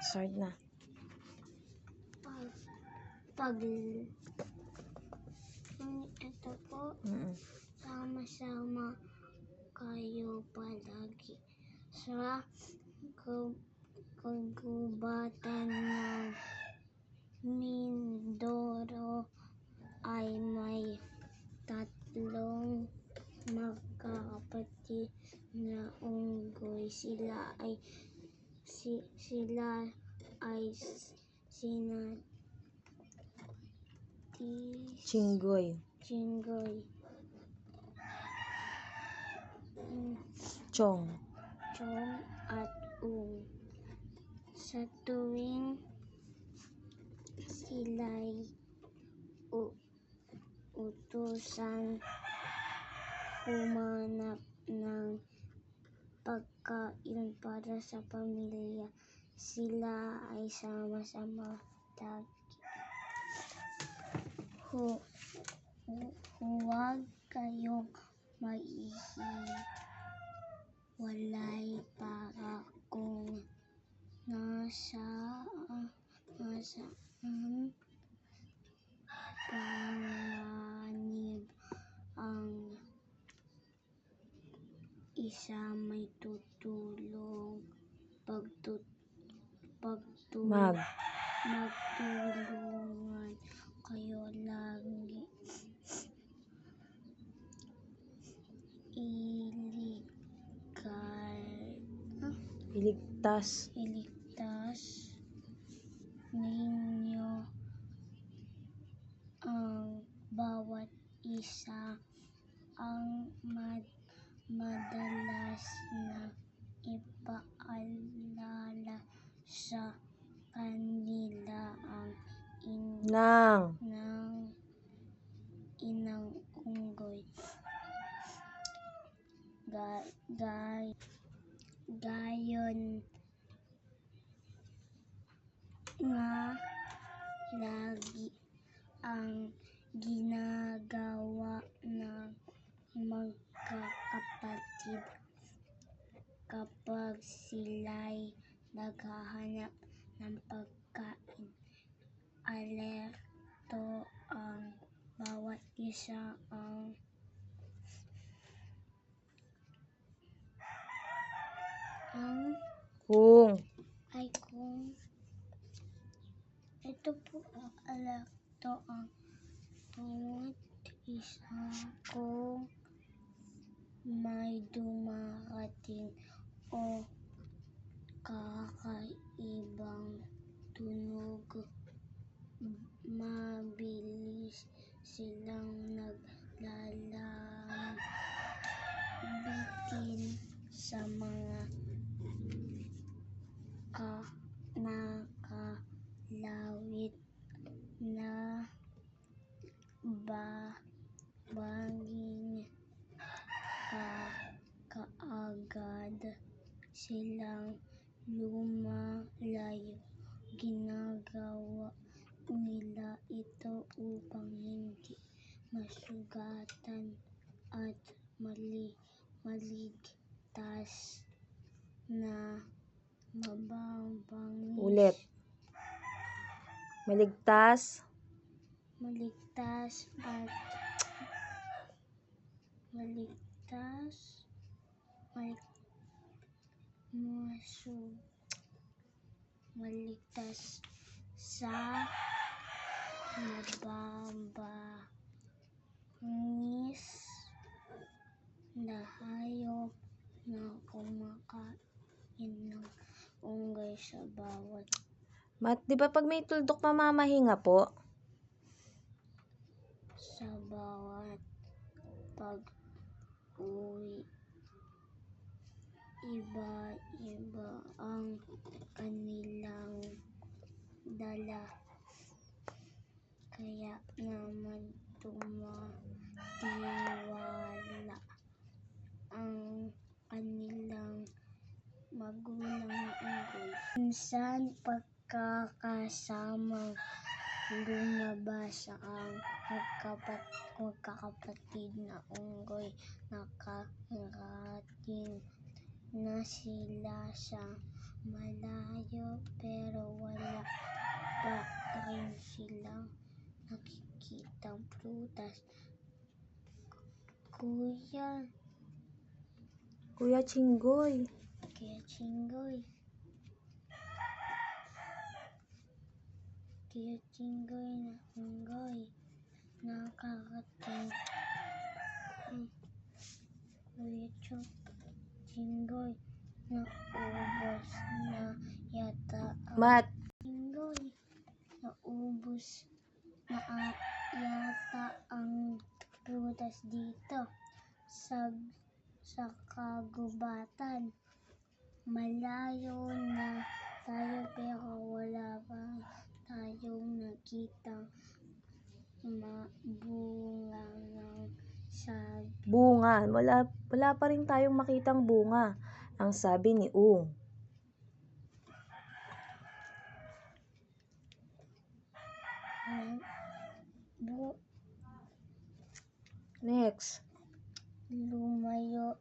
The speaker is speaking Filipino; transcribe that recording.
Start na. Ito po, sama-sama kayo palagi sa kagubatan ng Mindoro ay may tatlong magkakapatid na unggoy. Sila ay sina Chinggoy. Chong. At Ung. Sa tuwing sila'y utusan humanap ng pagkain para sa pamilya, sila ay sama-sama huwag kayong maihiwalay para kung nasaan panganib ang isa may tutulong magtulungan kayo lagi Iligtas ninyo ang bawat isa. Ang madalas na ipaalala sa kanila ang inang unggoy. Gayon nga lagi ang ginagawa ng magkakapatid kapag sila'y naghahanap ng pagkain. Alerto ang bawat isa ito po, alerto ang bawat isa kung may dumarating o kakaibang tunog. Mabilis silang naglalambitin sa mga nakalawit na bangin. Kaagad silang lumalayo. Ginagawa nila ito upang hindi masugatan at maligtas na mababangis. Ulit. Maligtas sa mababangis na hayop na kumakain ng unggoy sa bawat di ba pag may tuldok mamamahinga po? Sa bawat pag-uwi, iba-iba ang kanilang dala. Kaya naman tumatiwala ang kanilang magulang na unggoy. Minsan pagkakasamang lumabas ang magkakapatid na unggoy, nakarating na sila sa malayo pero nakitang prutas. Kuya Chinggoy. Chinggoy. Kuya Chinggoy nakakating. Kuya Chinggoy naubos na yata ang Mat. Chinggoy. Naubos na yata ang prutas dito sa kagubatan. Malayo na tayo pero wala pa tayong nakitang bunga ng sabi. Bunga. Wala pa rin tayong makitang bunga. Ang sabi ni Ung. Next. Lumayo